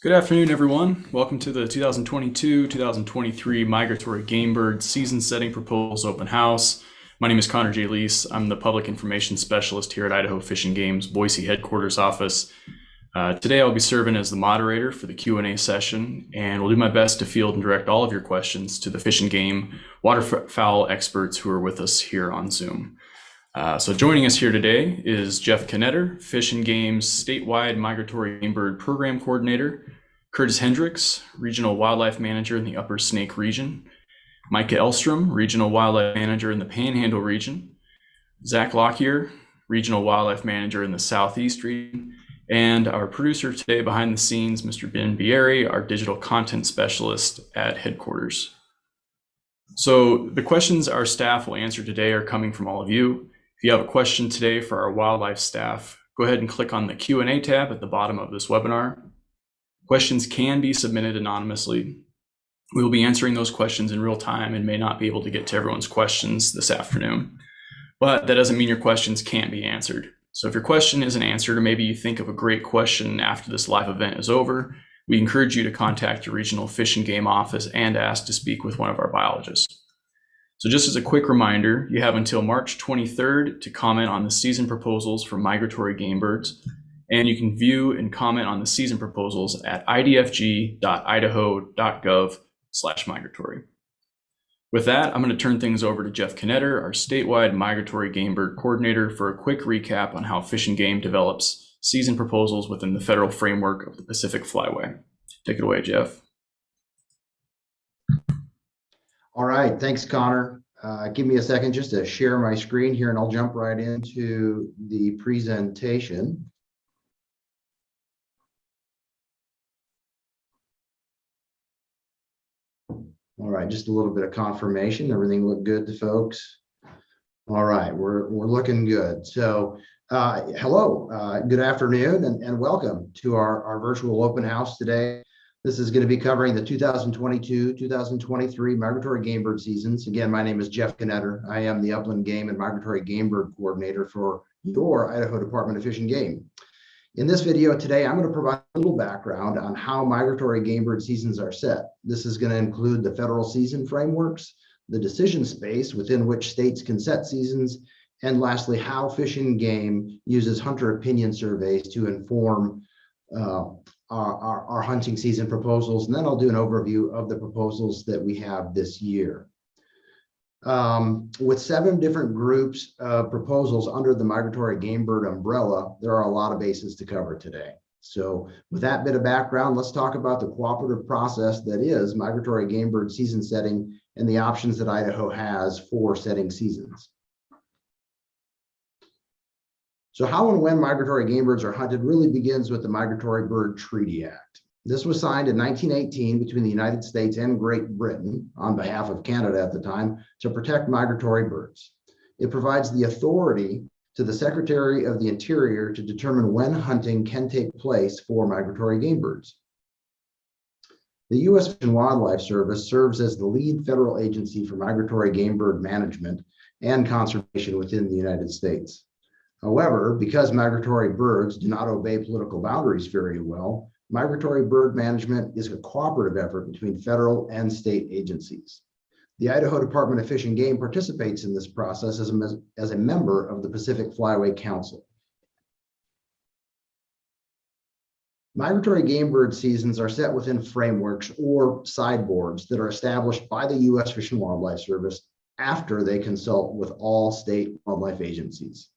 Good afternoon, everyone. Welcome to the 2022-2023 Migratory Game Bird Season Setting Proposals Open House. My name is Connor J. Leese. I'm the Public Information Specialist here at Idaho Fish and Game's Boise Headquarters Office. Today I'll be serving as the moderator for the Q&A session, and will do my best to field and direct all of your questions to the Fish and Game waterfowl experts who are with us here on Zoom. So joining us here today is Jeff Knetter, Fish and Game's statewide Migratory Game Bird Program Coordinator, Curtis Hendricks, Regional Wildlife Manager in the Upper Snake Region, Micah Elstrom, Regional Wildlife Manager in the Panhandle Region, Zach Lockyer, Regional Wildlife Manager in the Southeast Region, and our producer today behind the scenes, Mr. Ben Bieri, our Digital Content Specialist at Headquarters. So the questions our staff will answer today are coming from all of you. If you have a question today for our wildlife staff, go ahead and click on the Q&A tab at the bottom of this webinar. Questions can be submitted anonymously. We will be answering those questions in real time and may not be able to get to everyone's questions this afternoon. But that doesn't mean your questions can't be answered. So if your question isn't answered, or maybe you think of a great question after this live event is over, we encourage you to contact your regional Fish and Game office and ask to speak with one of our biologists. So just as a quick reminder, you have until March 23rd to comment on the season proposals for migratory game birds, and you can view and comment on the season proposals at idfg.idaho.gov/migratory. With that, I'm going to turn things over to Jeff Knetter, our statewide Migratory Game Bird Coordinator, for a quick recap on how Fish and Game develops season proposals within the federal framework of the Pacific Flyway. Take it away, Jeff. All right, thanks, Connor. Give me a second just to share my screen here, and I'll jump right into the presentation. All right, just a little bit of confirmation. Everything looked good to folks. All right, we're looking good. So hello, good afternoon, and welcome to our virtual open house today. This is going to be covering the 2022-2023 migratory game bird seasons. Again, my name is Jeff Knetter. I am the Upland Game and Migratory Game Bird Coordinator for your Idaho Department of Fish and Game. In this video today, I'm going to provide a little background on how migratory game bird seasons are set. This is going to include the federal season frameworks, the decision space within which states can set seasons, and lastly, how Fish and Game uses hunter opinion surveys to inform our hunting season proposals, and then I'll do an overview of the proposals that we have this year. With 7 different groups of proposals under the migratory game bird umbrella, there are a lot of bases to cover today. So with that bit of background, let's talk about the cooperative process that is migratory game bird season setting and the options that Idaho has for setting seasons. So how and when migratory game birds are hunted really begins with the Migratory Bird Treaty Act. This was signed in 1918 between the United States and Great Britain on behalf of Canada at the time to protect migratory birds. It provides the authority to the Secretary of the Interior to determine when hunting can take place for migratory game birds. The U.S. Fish and Wildlife Service serves as the lead federal agency for migratory game bird management and conservation within the United States. However, because migratory birds do not obey political boundaries very well, migratory bird management is a cooperative effort between federal and state agencies. The Idaho Department of Fish and Game participates in this process as a member of the Pacific Flyway Council. Migratory game bird seasons are set within frameworks or sideboards that are established by the U.S. Fish and Wildlife Service after they consult with all state wildlife agencies.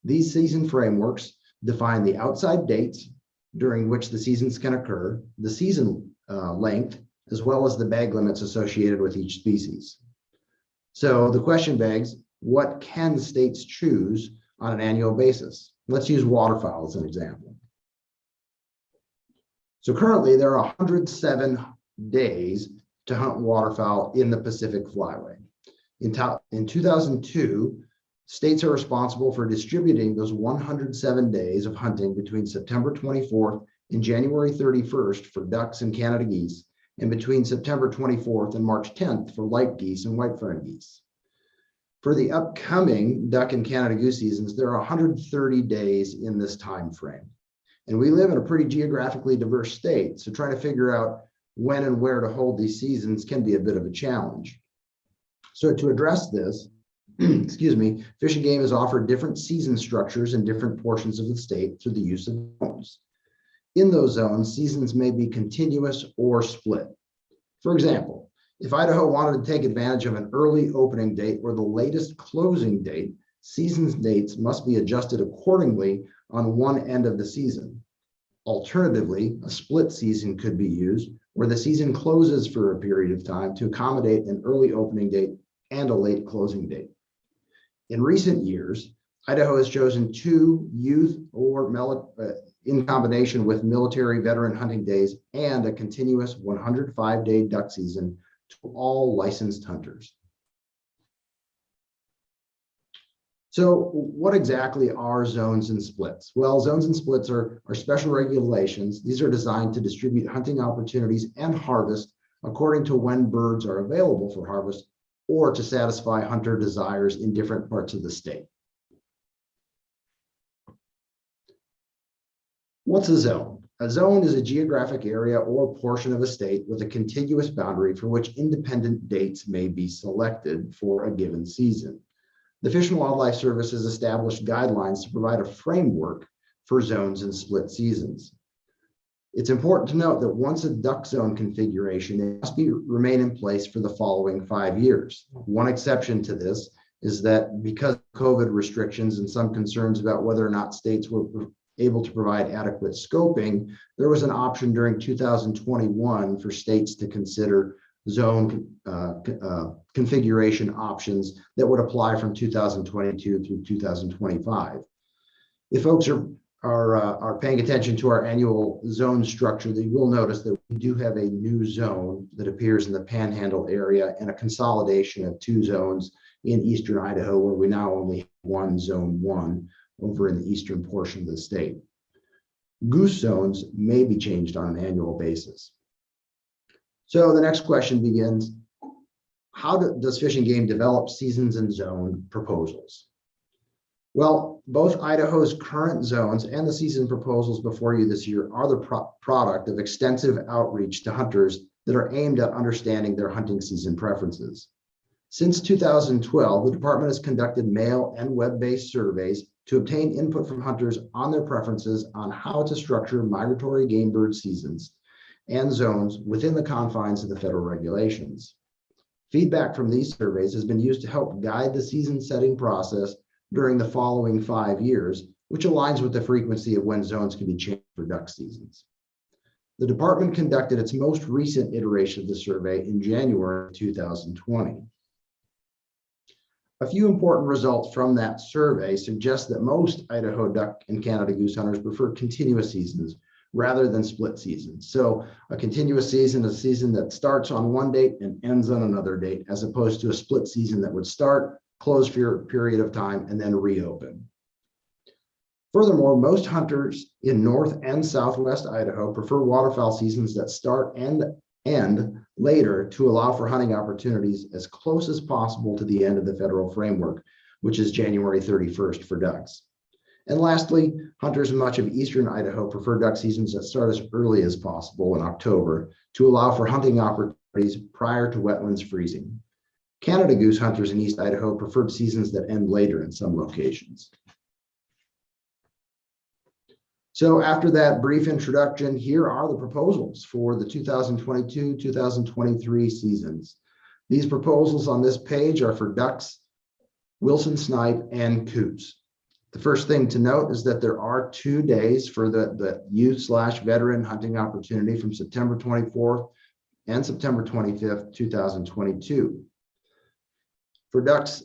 These season frameworks define the outside dates during which the seasons can occur, the season length, as well as the bag limits associated with each species. So the question begs, what can states choose on an annual basis? Let's use waterfowl as an example. So currently there are 107 days to hunt waterfowl in the Pacific Flyway. In 2002, states are responsible for distributing those 107 days of hunting between September 24th and January 31st for ducks and Canada geese, and between September 24th and March 10th for light geese and white-fronted geese. For the upcoming duck and Canada goose seasons, there are 130 days in this time frame. And we live in a pretty geographically diverse state, so trying to figure out when and where to hold these seasons can be a bit of a challenge. So to address this, excuse me, Fish and Game has offered different season structures in different portions of the state through the use of zones. In those zones, seasons may be continuous or split. For example, if Idaho wanted to take advantage of an early opening date or the latest closing date, seasons dates must be adjusted accordingly on one end of the season. Alternatively, a split season could be used where the season closes for a period of time to accommodate an early opening date and a late closing date. In recent years, Idaho has chosen two youth or in combination with military veteran hunting days and a continuous 105-day duck season to all licensed hunters. So what exactly are zones and splits? Well, zones and splits are special regulations. These are designed to distribute hunting opportunities and harvest according to when birds are available for harvest or to satisfy hunter desires in different parts of the state. What's a zone? A zone is a geographic area or portion of a state with a contiguous boundary for which independent dates may be selected for a given season. The Fish and Wildlife Service has established guidelines to provide a framework for zones and split seasons. It's important to note that once a duck zone configuration, it must remain in place for the following 5 years. One exception to this is that because of COVID restrictions and some concerns about whether or not states were able to provide adequate scoping, there was an option during 2021 for states to consider zone configuration options that would apply from 2022 through 2025. If folks are paying attention to our annual zone structure, they will notice that we do have a new zone that appears in the Panhandle area and a consolidation of two zones in eastern Idaho, where we now only have one zone 1 over in the eastern portion of the state. Goose zones may be changed on an annual basis. So the next question begins, how does Fish and Game develop seasons and zone proposals? Well, both Idaho's current zones and the season proposals before you this year are the product of extensive outreach to hunters that are aimed at understanding their hunting season preferences. Since 2012, the department has conducted mail and web-based surveys to obtain input from hunters on their preferences on how to structure migratory game bird seasons and zones within the confines of the federal regulations. Feedback from these surveys has been used to help guide the season setting process during the following 5 years, which aligns with the frequency of when zones can be changed for duck seasons. The department conducted its most recent iteration of the survey in January 2020. A few important results from that survey suggest that most Idaho duck and Canada goose hunters prefer continuous seasons rather than split seasons. So a continuous season is a season that starts on one date and ends on another date, as opposed to a split season that would start, close for a period of time, and then reopen. Furthermore, most hunters in North and Southwest Idaho prefer waterfowl seasons that start and end later to allow for hunting opportunities as close as possible to the end of the federal framework, which is January 31st for ducks. And lastly, hunters in much of eastern Idaho prefer duck seasons that start as early as possible in October to allow for hunting opportunities prior to wetlands freezing. Canada goose hunters in East Idaho preferred seasons that end later in some locations. So after that brief introduction, here are the proposals for the 2022-2023 seasons. These proposals on this page are for ducks, Wilson snipe, and coots. The first thing to note is that there are 2 days for the youth/veteran hunting opportunity from September 24th and September 25th, 2022. For ducks,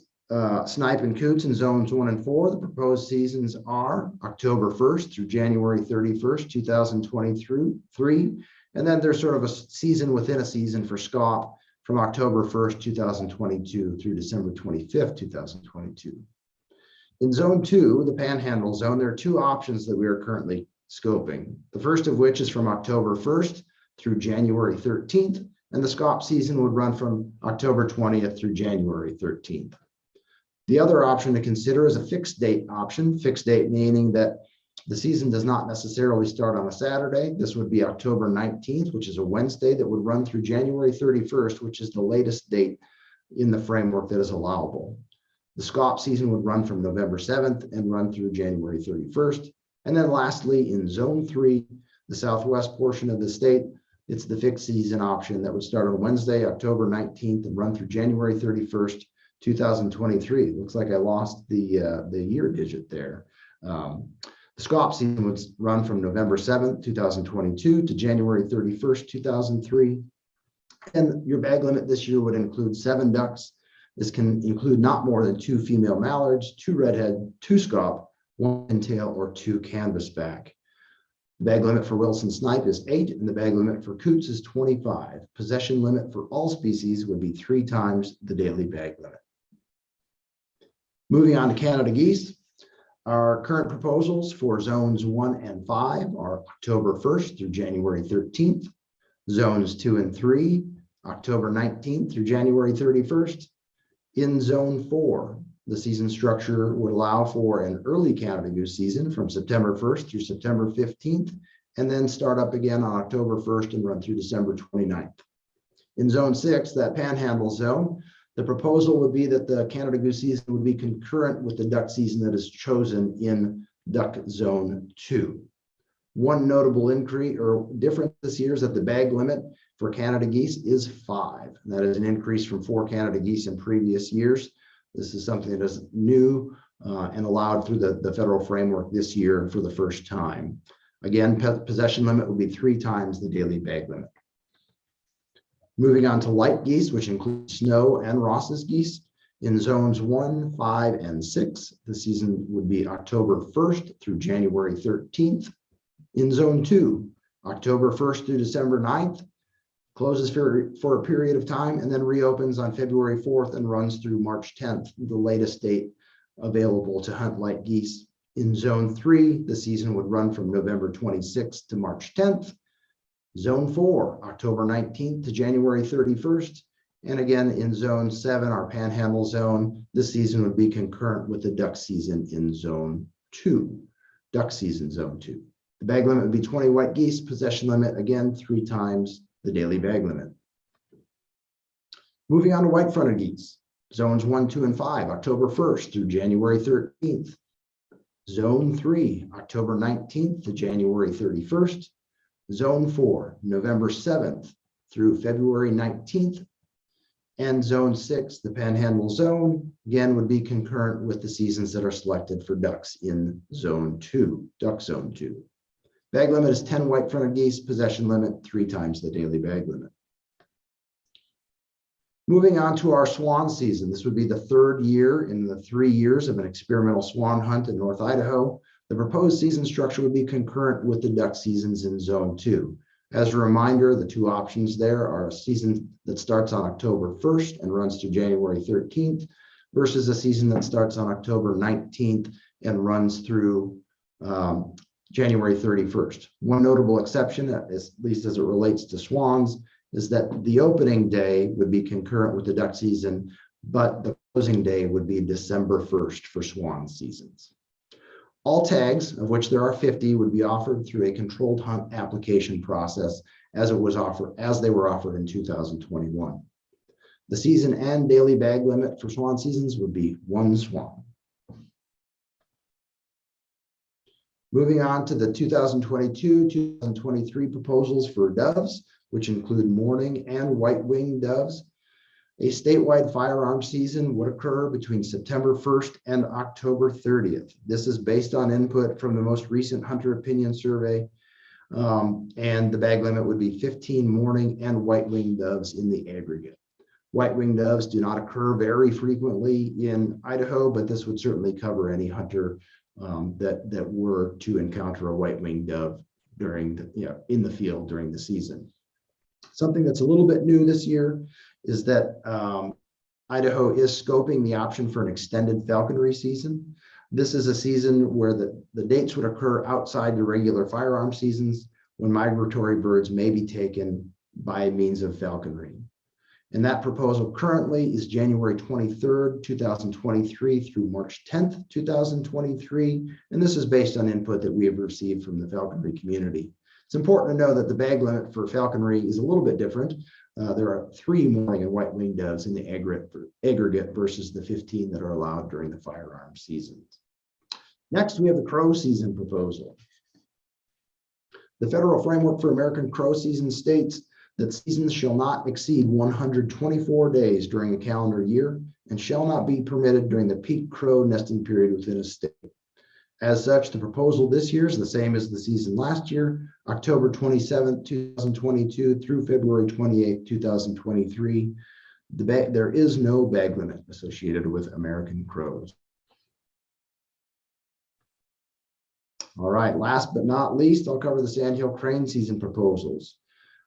snipe, and coots in zones 1 and 4, the proposed seasons are October 1st through January 31st, 2023. And then there's sort of a season within a season for scaup from October 1st, 2022 through December 25th, 2022. In zone 2, the Panhandle zone, there are 2 options that we are currently scoping. The first of which is from October 1st through January 13th, and the scaup season would run from October 20th through January 13th. The other option to consider is a fixed date option, fixed date meaning that The season does not necessarily start on a Saturday. This would be October 19th, which is a Wednesday, that would run through January 31st, which is the latest date in the framework that is allowable. The SCOP season would run from November 7th and run through January 31st. And then lastly, in Zone 3, the southwest portion of the state, it's the fixed season option that would start on Wednesday, October 19th and run through January 31st, 2023. Looks like I lost the year digit there. The SCOP season would run from November 7th, 2022 to January 31st, 2003. And your bag limit this year would include 7 ducks. This can include not more than 2 female mallards, 2 redhead, 2 SCOP, 1 pintail, or 2 canvasback. The bag limit for Wilson snipe is 8, and the bag limit for coots is 25. Possession limit for all species would be 3 times the daily bag limit. Moving on to Canada geese. Our current proposals for zones 1 and 5 are October 1st through January 13th. Zones 2 and 3, October 19th through January 31st. In Zone 4, the season structure would allow for an early Canada goose season from September 1st through September 15th, and then start up again on October 1st and run through December 29th. In Zone 6, that panhandle zone, the proposal would be that the Canada goose season would be concurrent with the duck season that is chosen in Duck Zone 2. One notable increase or difference this year is that the bag limit for Canada geese is 5. And that is an increase from 4 Canada geese in previous years. This is something that is new and allowed through the federal framework this year for the first time. Again, possession limit will be 3 times the daily bag limit. Moving on to light geese, which includes snow and Ross's geese. In zones 1, 5, and 6, the season would be October 1st through January 13th. In Zone 2, October 1st through December 9th, closes for a period of time and then reopens on February 4th and runs through March 10th, the latest date available to hunt light geese. In Zone 3, the season would run from November 26th to March 10th. Zone 4, October 19th to January 31st. And again, in Zone 7, our panhandle zone, this season would be concurrent with the duck season in Zone 2, duck season Zone 2. The bag limit would be 20 white geese, possession limit, again, 3 times the daily bag limit. Moving on to white-fronted geese. Zones 1, 2, and 5, October 1st through January 13th. Zone 3, October 19th to January 31st. Zone 4, November 7th through February 19th. And Zone 6, the panhandle zone, again, would be concurrent with the seasons that are selected for ducks in Zone 2, Duck Zone 2. Bag limit is 10 white-fronted geese, possession limit 3 times the daily bag limit. Moving on to our swan season. This would be the 3rd year in the 3 years of an experimental swan hunt in North Idaho. The proposed season structure would be concurrent with the duck seasons in Zone 2. As a reminder, the 2 options there are a season that starts on October 1st and runs to January 13th versus a season that starts on October 19th and runs through January 31st. One notable exception, at least as it relates to swans, is that the opening day would be concurrent with the duck season, but the closing day would be December 1st for swan seasons. All tags, of which there are 50, would be offered through a controlled hunt application process as they were offered in 2021. The season and daily bag limit for swan seasons would be 1 swan. Moving on to the 2022-2023 proposals for doves, which include mourning and white-winged doves. A statewide firearm season would occur between September 1st and October 30th. This is based on input from the most recent hunter opinion survey, and the bag limit would be 15 mourning and white-winged doves in the aggregate. White-winged doves do not occur very frequently in Idaho, but this would certainly cover any hunter that were to encounter a white-winged dove during in the field during the season. Something that's a little bit new this year is that Idaho is scoping the option for an extended falconry season. This is a season where the dates would occur outside the regular firearm seasons when migratory birds may be taken by means of falconry. And that proposal currently is January 23rd, 2023 through March 10th, 2023. And this is based on input that we have received from the falconry community. It's important to know that the bag limit for falconry is a little bit different. There are 3 mourning and white-winged doves in the aggregate versus the 15 that are allowed during the firearm seasons. Next, we have the crow season proposal. The federal framework for American crow season states that seasons shall not exceed 124 days during a calendar year and shall not be permitted during the peak crow nesting period within a state. As such, the proposal this year is the same as the season last year, October 27th, 2022 through February 28th, 2023. There is no bag limit associated with American crows. All right, last but not least, I'll cover the Sandhill crane season proposals.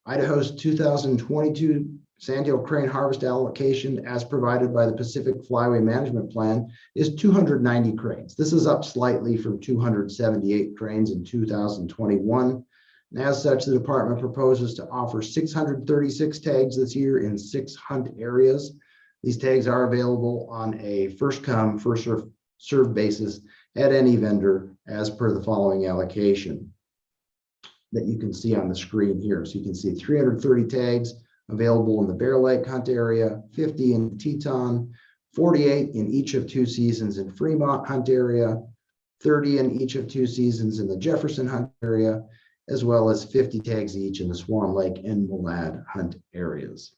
Idaho's 2022 Sandhill crane harvest allocation, as provided by the Pacific Flyway Management Plan, is 290 cranes. This is up slightly from 278 cranes in 2021. And as such, the department proposes to offer 636 tags this year in 6 hunt areas. These tags are available on a first-come, first-served basis at any vendor as per the following allocation that you can see on the screen here. So you can see 330 tags available in the Bear Lake hunt area, 50 in Teton, 48 in each of 2 seasons in Fremont hunt area, 30 in each of 2 seasons in the Jefferson hunt area, as well as 50 tags each in the Swan Lake and Malad hunt areas.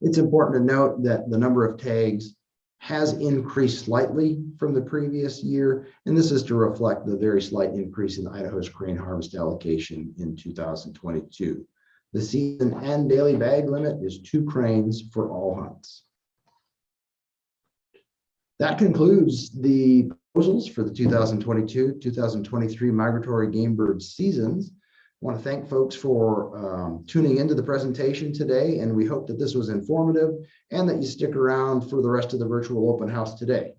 It's important to note that the number of tags has increased slightly from the previous year, and this is to reflect the very slight increase in Idaho's crane harvest allocation in 2022. The season and daily bag limit is 2 cranes for all hunts. That concludes the proposals for the 2022-2023 migratory game bird seasons. I want to thank folks for tuning into the presentation today, and we hope that this was informative and that you stick around for the rest of the virtual open house today.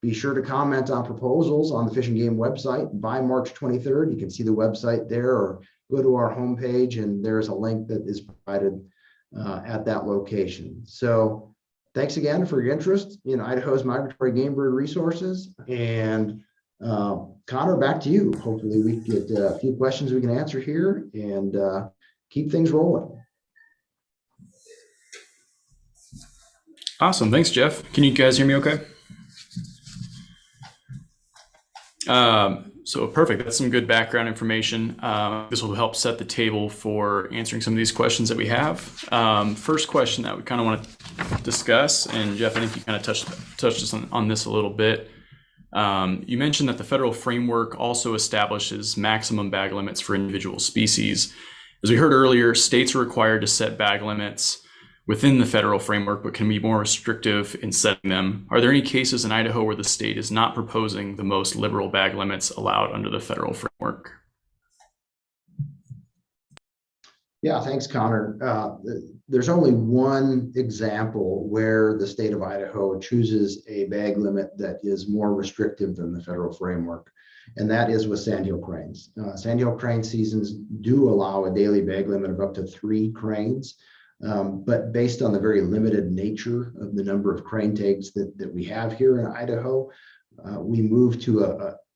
Be sure to comment on proposals on the Fish and Game website by March 23rd. You can see the website there, or go to our homepage and there's a link that is provided at that location. So thanks again for your interest in Idaho's migratory game bird resources. And Connor, back to you. Hopefully we get a few questions we can answer here and keep things rolling. Awesome. Thanks, Jeff. Can you guys hear me okay? So perfect. That's some good background information. This will help set the table for answering some of these questions that we have. First question that we kind of want to discuss, and Jeff, I think you kind of touched on this a little bit. You mentioned that the federal framework also establishes maximum bag limits for individual species. As we heard earlier, states are required to set bag limits within the federal framework, but can be more restrictive in setting them. Are there any cases in Idaho where the state is not proposing the most liberal bag limits allowed under the federal framework? Yeah, thanks, Connor. There's only one example where the state of Idaho chooses a bag limit that is more restrictive than the federal framework, and that is with Sandhill cranes. Sandhill crane seasons do allow a daily bag limit of up to 3 cranes, but based on the very limited nature of the number of crane tags that we have here in Idaho, we moved to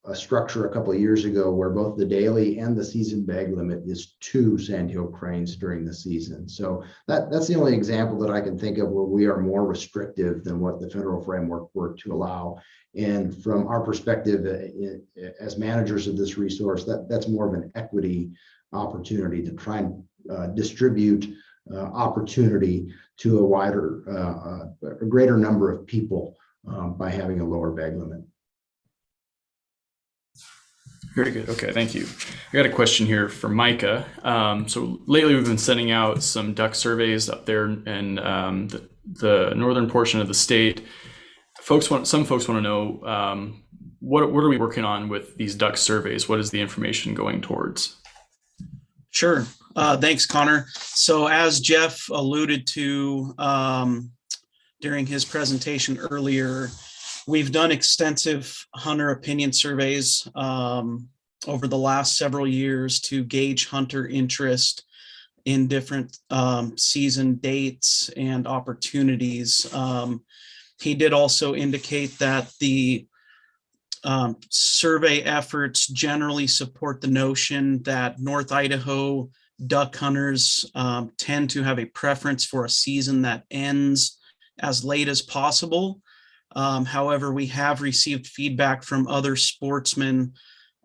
a structure a couple of years ago where both the daily and the season bag limit is 2 Sandhill cranes during the season. So that's the only example that I can think of where we are more restrictive than what the federal framework were to allow. And from our perspective as managers of this resource, that's more of an equity opportunity to try and distribute opportunity to a greater number of people by having a lower bag limit. Very good. Okay, thank you. I got a question here for Micah. So lately we've been sending out some duck surveys up there in the northern portion of the state. Some folks want to know what are we working on with these duck surveys? What is the information going towards? Sure. Thanks, Connor. So as Jeff alluded to during his presentation earlier, we've done extensive hunter opinion surveys over the last several years to gauge hunter interest in different season dates and opportunities. He did also indicate that the survey efforts generally support the notion that North Idaho duck hunters tend to have a preference for a season that ends as late as possible. However, we have received feedback from other sportsmen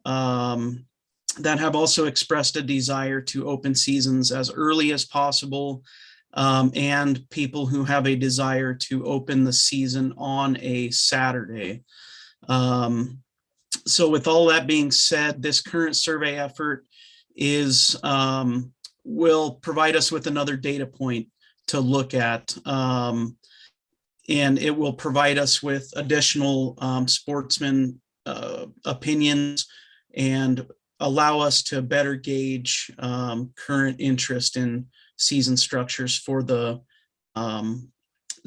that have also expressed a desire to open seasons as early as possible, and people who have a desire to open the season on a Saturday. So with all that being said, this current survey effort will provide us with another data point to look at, and it will provide us with additional sportsman opinions and allow us to better gauge current interest in season structures for the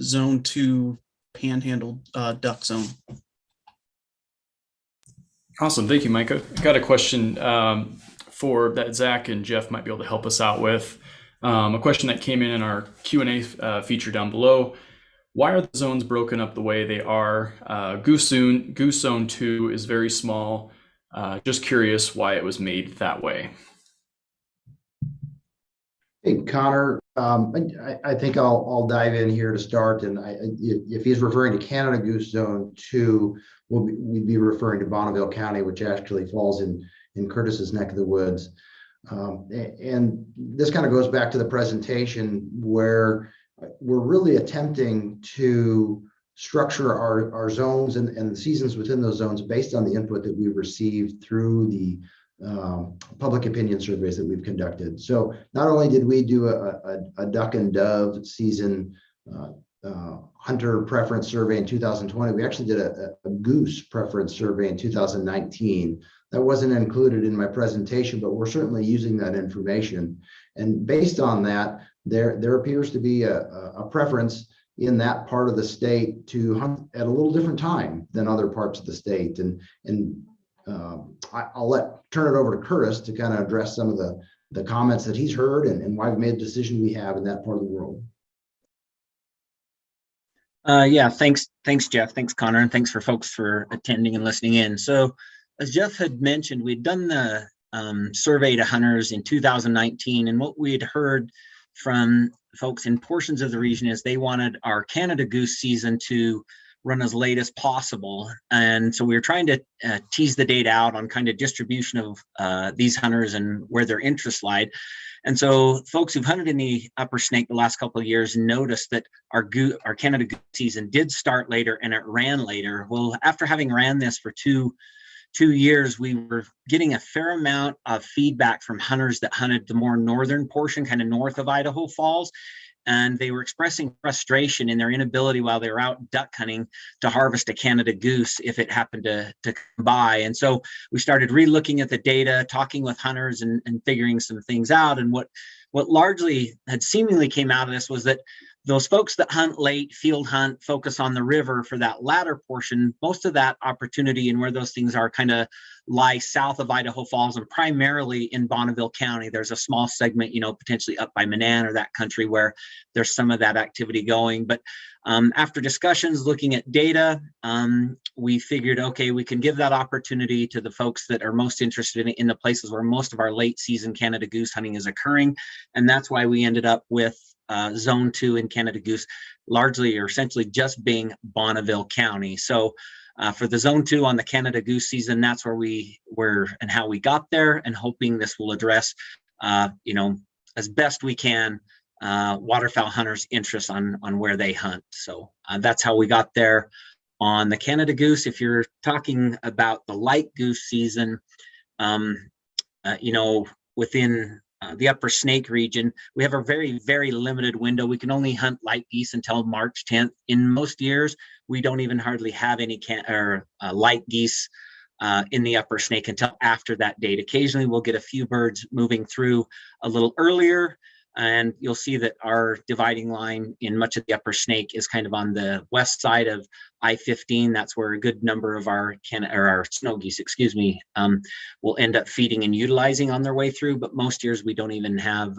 Zone 2 Panhandle duck zone. Awesome. Thank you, Micah. I got a question for that Zach and Jeff might be able to help us out with. A question that came in our Q&A feature down below. Why are the zones broken up the way they are? Goose Zone 2 is very small. Just curious why it was made that way. Hey, Connor, I think I'll dive in here to start. And if he's referring to Canada Goose Zone 2, we'd be referring to Bonneville County, which actually falls in Curtis's neck of the woods. And this kind of goes back to the presentation where we're really attempting to structure our zones and the seasons within those zones based on the input that we've received through the public opinion surveys that we've conducted. So not only did we do a duck and dove season hunter preference survey in 2020, we actually did a goose preference survey in 2019. That wasn't included in my presentation, but we're certainly using that information. And based on that, there appears to be a preference in that part of the state to hunt at a little different time than other parts of the state. And I'll turn it over to Curtis to kind of address some of the comments that he's heard and why we've made the decision we have in that part of the world. Yeah, thanks, Jeff. Thanks, Connor, and thanks for folks for attending and listening in. So, as Jeff had mentioned, we'd done the survey to hunters in 2019, and what we had heard from folks in portions of the region is they wanted our Canada Goose season to run as late as possible. And so we were trying to tease the data out on kind of distribution of these hunters and where their interests lied. And so folks who've hunted in the Upper Snake the last couple of years noticed that our Canada Goose season did start later and it ran later. Well, after having ran this for two years, we were getting a fair amount of feedback from hunters that hunted the more northern portion, kind of north of Idaho Falls. And they were expressing frustration in their inability while they were out duck hunting to harvest a Canada goose if it happened to come by. And so we started re-looking at the data, talking with hunters and figuring some things out. And what largely had seemingly came out of this was that those folks that hunt late, field hunt, focus on the river for that latter portion, most of that opportunity and where those things are kind of lie south of Idaho Falls and primarily in Bonneville County. There's a small segment, potentially up by Manan or that country where there's some of that activity going. But after discussions, looking at data, we figured, okay, we can give that opportunity to the folks that are most interested in the places where most of our late season Canada Goose hunting is occurring. And that's why we ended up with Zone 2 in Canada Goose, largely or essentially just being Bonneville County. So for the Zone 2 on the Canada Goose season, that's where we were and how we got there, and hoping this will address, as best we can, waterfowl hunters' interest on where they hunt. So that's how we got there. On the Canada Goose, if you're talking about the light goose season, within the Upper Snake region, we have a very, very limited window. We can only hunt light geese until March 10th. In most years, we don't even hardly have any light geese in the Upper Snake until after that date. Occasionally, we'll get a few birds moving through a little earlier, and you'll see that our dividing line in much of the Upper Snake is kind of on the west side of I-15. That's where a good number of our snow geese, will end up feeding and utilizing on their way through. But most years we don't even have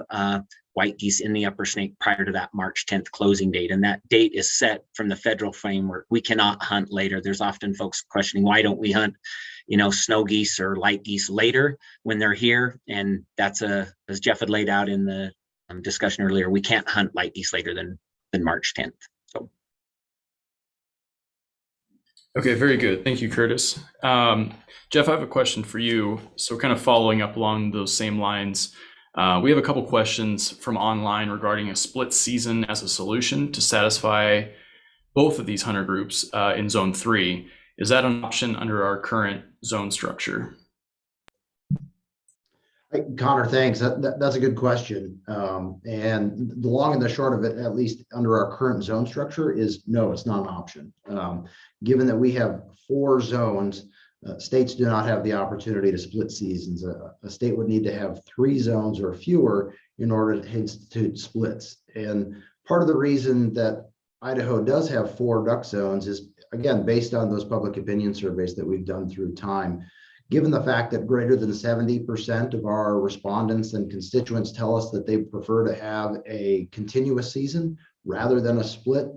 white geese in the upper snake prior to that March 10th closing date. And that date is set from the federal framework. We cannot hunt later. There's often folks questioning, why don't we hunt, snow geese or light geese later when they're here? And that's as Jeff had laid out in the discussion earlier, we can't hunt light geese later than March 10th. So. Okay, very good. Thank you, Curtis. Jeff, I have a question for you. So kind of following up along those same lines, we have a couple questions from online regarding a split season as a solution to satisfy both of these hunter groups in Zone 3. Is that an option under our current zone structure? Connor, thanks. That's a good question. And the long and the short of it, at least under our current zone structure, is no, it's not an option. Given that we have 4 zones, states do not have the opportunity to split seasons. A state would need to have 3 zones or fewer in order to institute splits. And part of the reason that Idaho does have 4 duck zones is, again, based on those public opinion surveys that we've done through time. Given the fact that greater than 70% of our respondents and constituents tell us that they prefer to have a continuous season rather than a split,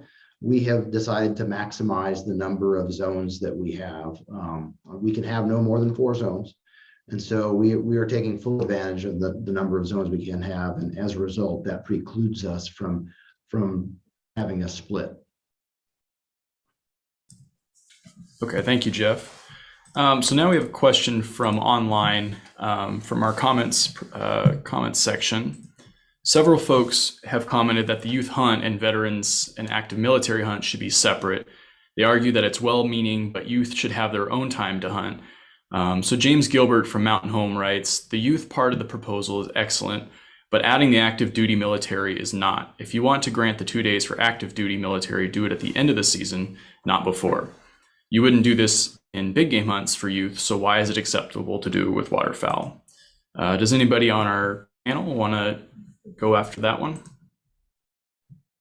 we have decided to maximize the number of zones that we have. We can have no more than 4 zones. And so we are taking full advantage of the number of zones we can have. And as a result, that precludes us from having a split. Okay, thank you, Jeff. So now we have a question from online, from our comments section. Several folks have commented that the youth hunt and veterans and active military hunt should be separate. They argue that it's well-meaning, but youth should have their own time to hunt. So James Gilbert from Mountain Home writes, the youth part of the proposal is excellent, but adding the active duty military is not. If you want to grant the 2 days for active duty military, do it at the end of the season, not before. You wouldn't do this in big game hunts for youth, so why is it acceptable to do with waterfowl? Does anybody on our panel want to go after that one?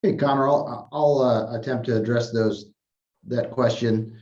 Hey, Connor, I'll attempt to address that question.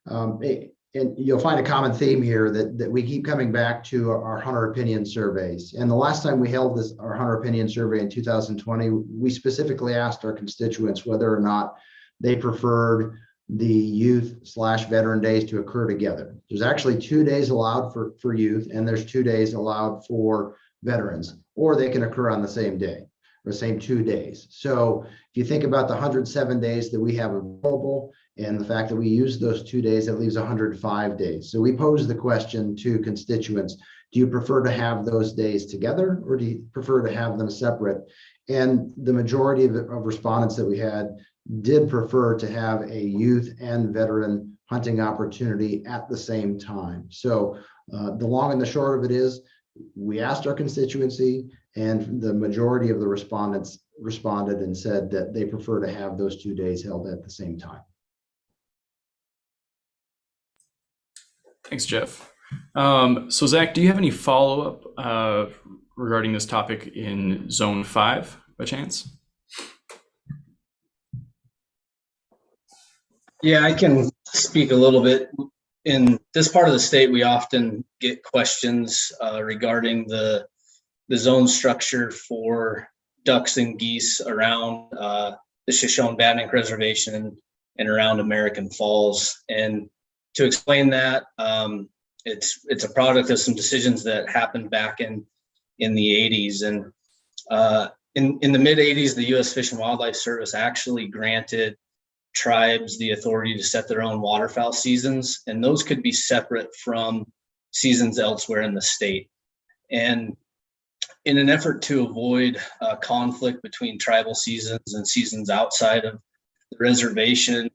And you'll find a common theme here that we keep coming back to our hunter opinion surveys. And the last time we held our hunter opinion survey in 2020, we specifically asked our constituents whether or not they preferred the youth/veteran days to occur together. There's actually 2 days allowed for youth, and there's 2 days allowed for veterans, or they can occur on the same day or same 2 days. So if you think about the 107 days that we have available and the fact that we use those 2 days, that leaves 105 days. So we pose the question to constituents, do you prefer to have those days together or do you prefer to have them separate? And the majority of respondents that we had did prefer to have a youth and veteran hunting opportunity at the same time. So the long and the short of it is, we asked our constituency and the majority of the respondents responded and said that they prefer to have those 2 days held at the same time. Thanks, Jeff. So Zach, do you have any follow-up regarding this topic in Zone 5 by chance? Yeah, I can speak a little bit. In this part of the state, we often get questions regarding the zone structure for ducks and geese around the Shoshone-Bannock Reservation and around American Falls. And to explain that, it's a product of some decisions that happened back in the 80s. And in the mid 80s, the U.S. Fish and Wildlife Service actually granted tribes the authority to set their own waterfowl seasons, and those could be separate from seasons elsewhere in the state. And in an effort to avoid conflict between tribal seasons and seasons outside of the reservation,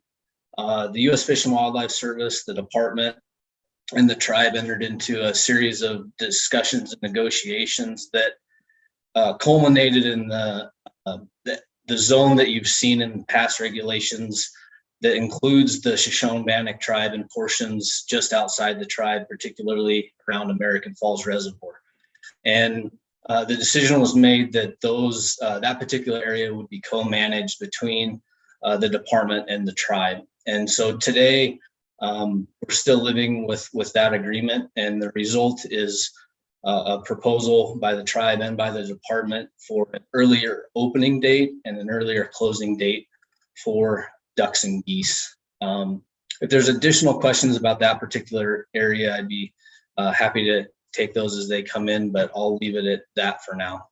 the U.S. Fish and Wildlife Service, the department, and the tribe entered into a series of discussions and negotiations that culminated in the zone that you've seen in past regulations that includes the Shoshone-Bannock tribe and portions just outside the tribe, particularly around American Falls Reservoir. And the decision was made that that particular area would be co-managed between the department and the tribe. And so today, we're still living with that agreement, and the result is a proposal by the tribe and by the department for an earlier opening date and an earlier closing date for ducks and geese. If there's additional questions about that particular area, I'd be happy to take those as they come in, but I'll leave it at that for now.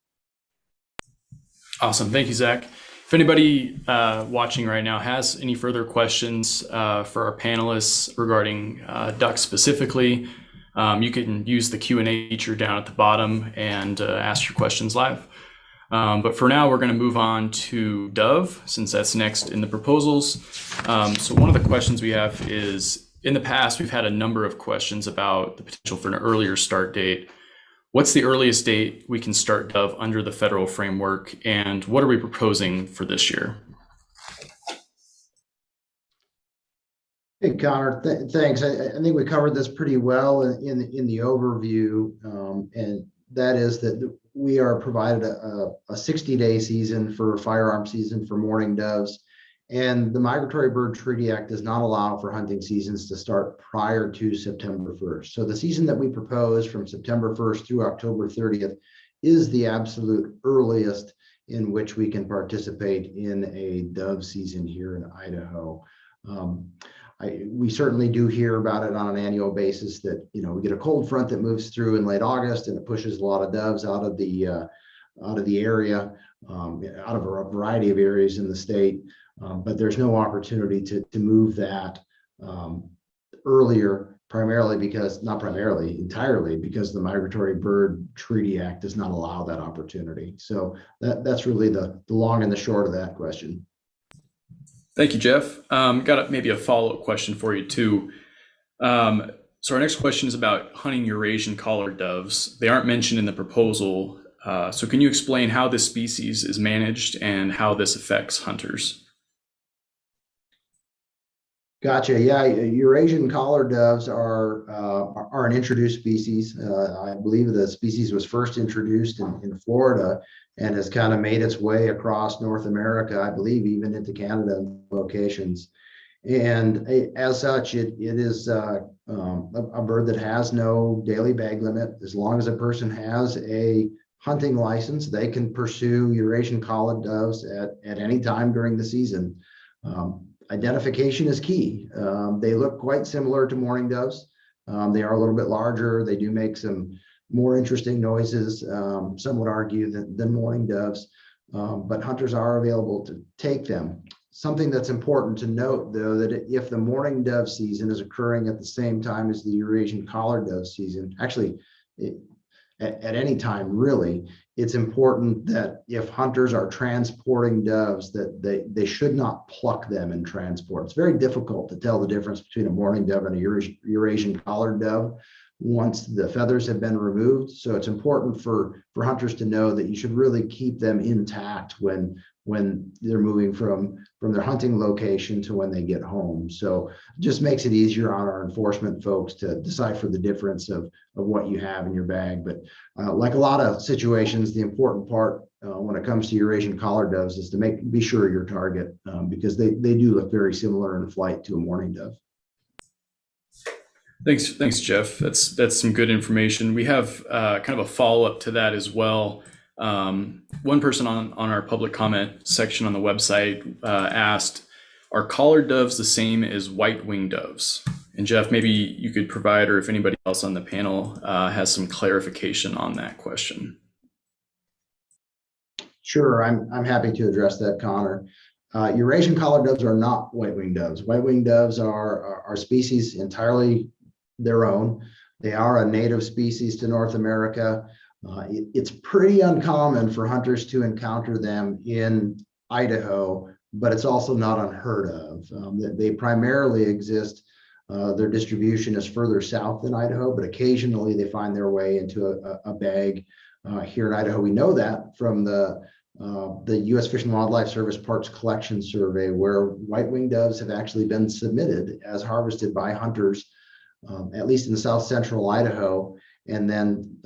Awesome. Thank you, Zach. If anybody watching right now has any further questions for our panelists regarding ducks specifically, you can use the Q&A feature down at the bottom and ask your questions live. But for now, we're going to move on to dove, since that's next in the proposals. So one of the questions we have is, in the past, we've had a number of questions about the potential for an earlier start date. What's the earliest date we can start dove under the federal framework, and what are we proposing for this year? Hey, Connor, thanks. I think we covered this pretty well in the overview, and that is that we are provided a 60-day season for firearm season for mourning doves, and the Migratory Bird Treaty Act does not allow for hunting seasons to start prior to September 1st. So the season that we propose from September 1st through October 30th is the absolute earliest in which we can participate in a dove season here in Idaho. We certainly do hear about it on an annual basis that, we get a cold front that moves through in late August and it pushes a lot of doves out of the area, out of a variety of areas in the state. But there's no opportunity to move that earlier, entirely because the Migratory Bird Treaty Act does not allow that opportunity. So that's really the long and the short of that question. Thank you, Jeff. Got maybe a follow-up question for you too. So our next question is about hunting Eurasian collared doves. They aren't mentioned in the proposal. So can you explain how this species is managed and how this affects hunters? Gotcha. Yeah, Eurasian collared doves are an introduced species. I believe the species was first introduced in Florida and has kind of made its way across North America, I believe even into Canada locations. And as such, it is a bird that has no daily bag limit. As long as a person has a hunting license, they can pursue Eurasian collared doves at any time during the season. Identification is key. They look quite similar to mourning doves. They are a little bit larger. They do make some more interesting noises, some would argue, than mourning doves, but hunters are available to take them. Something that's important to note, though, that if the mourning dove season is occurring at the same time as the Eurasian collared dove season, actually, at any time, really, it's important that if hunters are transporting doves, that they should not pluck them in transport. It's very difficult to tell the difference between a mourning dove and a Eurasian collared dove once the feathers have been removed. So it's important for hunters to know that you should really keep them intact when they're moving from their hunting location to when they get home. So it just makes it easier on our enforcement folks to decipher the difference of what you have in your bag. But like a lot of situations, the important part when it comes to Eurasian collared doves is to be sure your target, because they do look very similar in flight to a mourning dove. Thanks, Jeff. That's some good information. We have kind of a follow-up to that as well. One person on our public comment section on the website asked, are collared doves the same as white-winged doves? And Jeff, maybe you could provide, or if anybody else on the panel has some clarification on that question. Sure, I'm happy to address that, Connor. Eurasian collared doves are not white-winged doves. White-winged doves are species entirely their own. They are a native species to North America. It's pretty uncommon for hunters to encounter them in Idaho, but it's also not unheard of. They primarily exist, their distribution is further south than Idaho, but occasionally they find their way into a bag here in Idaho. We know that from the U.S. Fish and Wildlife Service Parks Collection Survey, where white-winged doves have actually been submitted as harvested by hunters, at least in south central Idaho, and then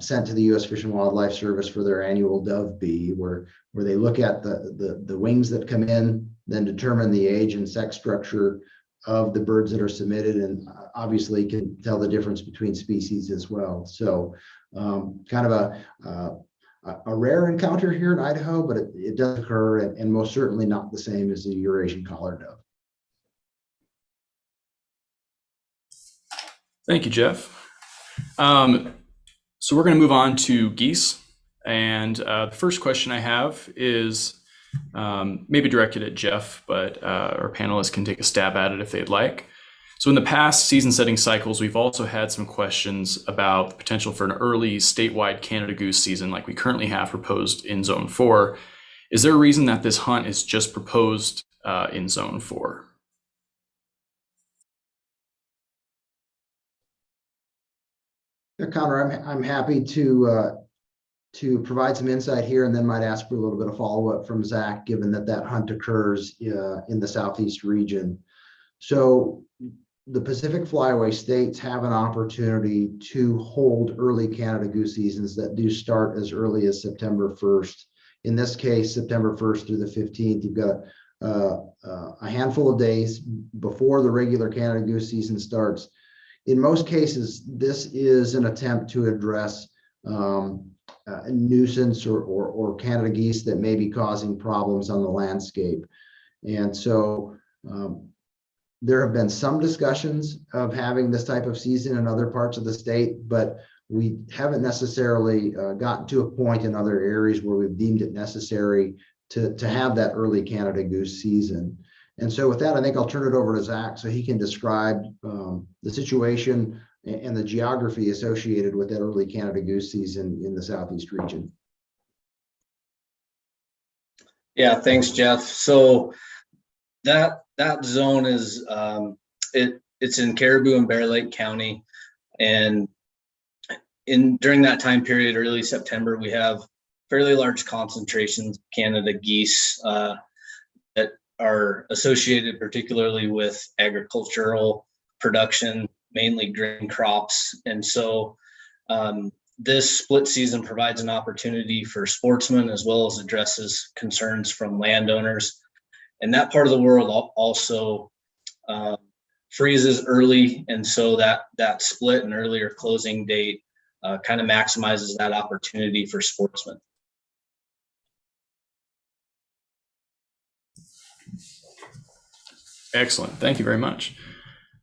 sent to the U.S. Fish and Wildlife Service for their annual dove bee, where they look at the wings that come in, then determine the age and sex structure of the birds that are submitted, and obviously can tell the difference between species as well. So kind of a rare encounter here in Idaho, but it does occur, and most certainly not the same as the Eurasian collared dove. Thank you, Jeff. So we're going to move on to geese. And the first question I have is maybe directed at Jeff, but our panelists can take a stab at it if they'd like. So in the past season setting cycles, we've also had some questions about the potential for an early statewide Canada goose season like we currently have proposed in Zone 4. Is there a reason that this hunt is just proposed in Zone 4? Yeah, Connor, I'm happy to provide some insight here, and then might ask for a little bit of follow-up from Zach, given that hunt occurs in the Southeast region. So the Pacific Flyway states have an opportunity to hold early Canada goose seasons that do start as early as September 1st. In this case, September 1st through the 15th, you've got a handful of days before the regular Canada goose season starts. In most cases, this is an attempt to address a nuisance or Canada geese that may be causing problems on the landscape. And so there have been some discussions of having this type of season in other parts of the state, but we haven't necessarily gotten to a point in other areas where we've deemed it necessary to have that early Canada goose season. And so with that, I think I'll turn it over to Zach so he can describe the situation and the geography associated with that early Canada goose season in the Southeast region. Yeah, thanks, Jeff. So that zone is it's in Caribou and Bear Lake County, and during that time period, early September, we have fairly large concentrations of Canada geese that are associated particularly with agricultural production, mainly grain crops. And so this split season provides an opportunity for sportsmen as well as addresses concerns from landowners. And that part of the world also freezes early. And so that split and earlier closing date kind of maximizes that opportunity for sportsmen. Excellent. Thank you very much.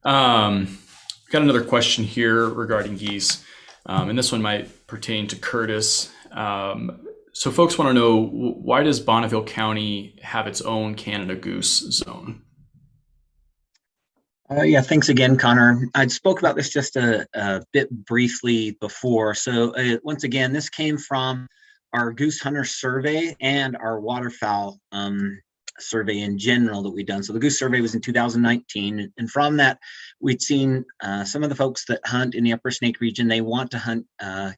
Got another question here regarding geese, and this one might pertain to Curtis. So folks want to know, why does Bonneville County have its own Canada goose zone? Yeah, thanks again, Connor. I spoke about this just a bit briefly before. So once again, this came from our goose hunter survey and our waterfowl survey in general that we've done. So the goose survey was in 2019, and from that we'd seen some of the folks that hunt in the Upper Snake region, they want to hunt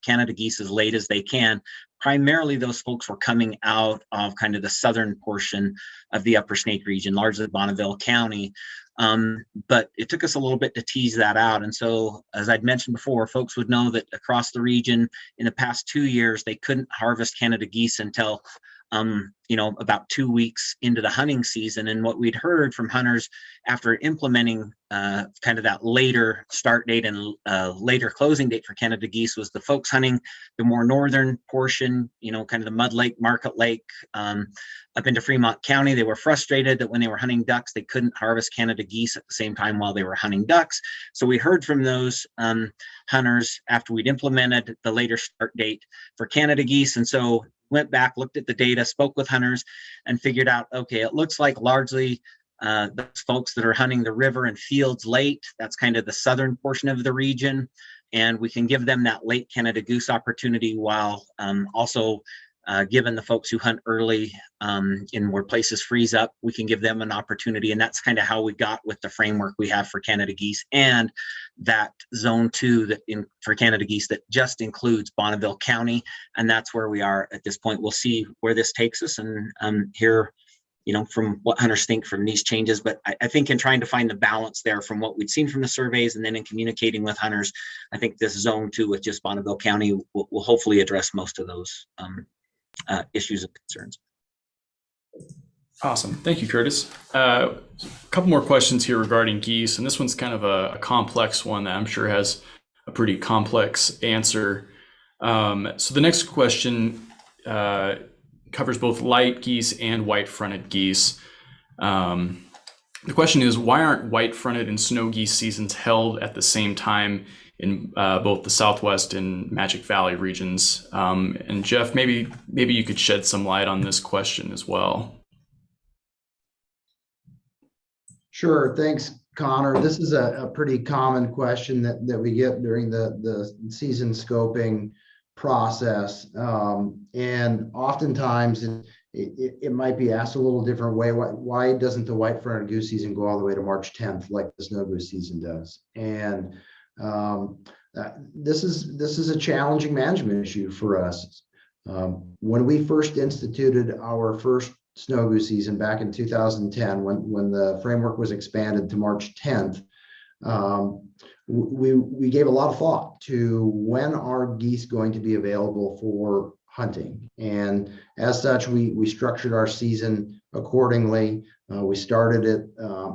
Canada geese as late as they can. Primarily those folks were coming out of kind of the southern portion of the Upper Snake region, largely Bonneville County. But it took us a little bit to tease that out. And so, as I'd mentioned before, folks would know that across the region in the past 2 years, they couldn't harvest Canada geese until about 2 weeks into the hunting season. And what we'd heard from hunters after implementing kind of that later start date and later closing date for Canada geese was the folks hunting the more northern portion, kind of the Mud Lake, Market Lake, up into Fremont County. They were frustrated that when they were hunting ducks, they couldn't harvest Canada geese at the same time while they were hunting ducks. So we heard from those hunters after we'd implemented the later start date for Canada geese. And so went back, looked at the data, spoke with hunters, and figured out, okay, it looks like largely those folks that are hunting the river and fields late, that's kind of the southern portion of the region, and we can give them that late Canada goose opportunity while also given the folks who hunt early in where places freeze up, we can give them an opportunity. And that's kind of how we got with the framework we have for Canada geese and that zone 2 for Canada geese that just includes Bonneville County. And that's where we are at this point. We'll see where this takes us and hear from what hunters think from these changes. But I think in trying to find the balance there from what we'd seen from the surveys and then in communicating with hunters, I think this zone 2 with just Bonneville County will hopefully address most of those issues and concerns. Awesome. Thank you, Curtis. A couple more questions here regarding geese, and this one's kind of a complex one that I'm sure has a pretty complex answer. So the next question covers both light geese and white-fronted geese. The question is, why aren't white-fronted and snow geese seasons held at the same time in both the Southwest and Magic Valley regions? And Jeff, maybe you could shed some light on this question as well. Sure. Thanks, Connor. This is a pretty common question that we get during the season scoping process. And oftentimes it might be asked a little different way. Why doesn't the white-fronted goose season go all the way to March 10th like the snow goose season does? And this is a challenging management issue for us. When we first instituted our first snow goose season back in 2010, when the framework was expanded to March 10th, we gave a lot of thought to when are geese going to be available for hunting. And as such, we structured our season accordingly. We started it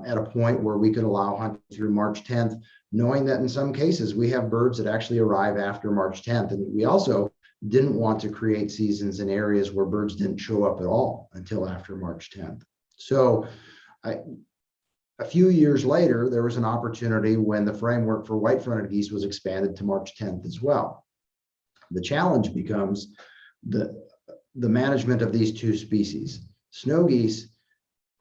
at a point where we could allow hunting through March 10th, knowing that in some cases we have birds that actually arrive after March 10th. And we also didn't want to create seasons in areas where birds didn't show up at all until after March 10th. So a few years later, there was an opportunity when the framework for white-fronted geese was expanded to March 10th as well. The challenge becomes the management of these two species. Snow geese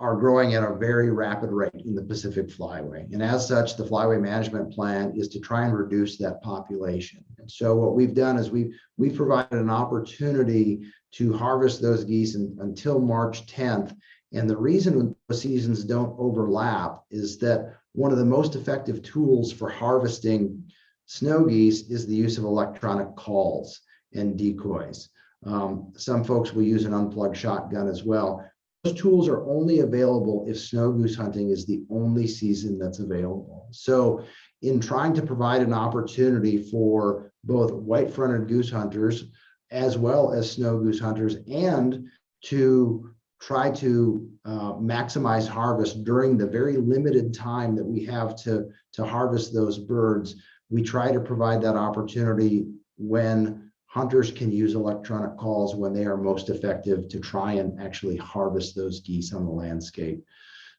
are growing at a very rapid rate in the Pacific Flyway. And as such, the Flyway Management Plan is to try and reduce that population. And so what we've done is we've provided an opportunity to harvest those geese until March 10th. And the reason the seasons don't overlap is that one of the most effective tools for harvesting snow geese is the use of electronic calls and decoys. Some folks will use an unplugged shotgun as well. Those tools are only available if snow goose hunting is the only season that's available. So in trying to provide an opportunity for both white-fronted goose hunters as well as snow goose hunters, and to try to maximize harvest during the very limited time that we have to harvest those birds, we try to provide that opportunity when hunters can use electronic calls when they are most effective to try and actually harvest those geese on the landscape.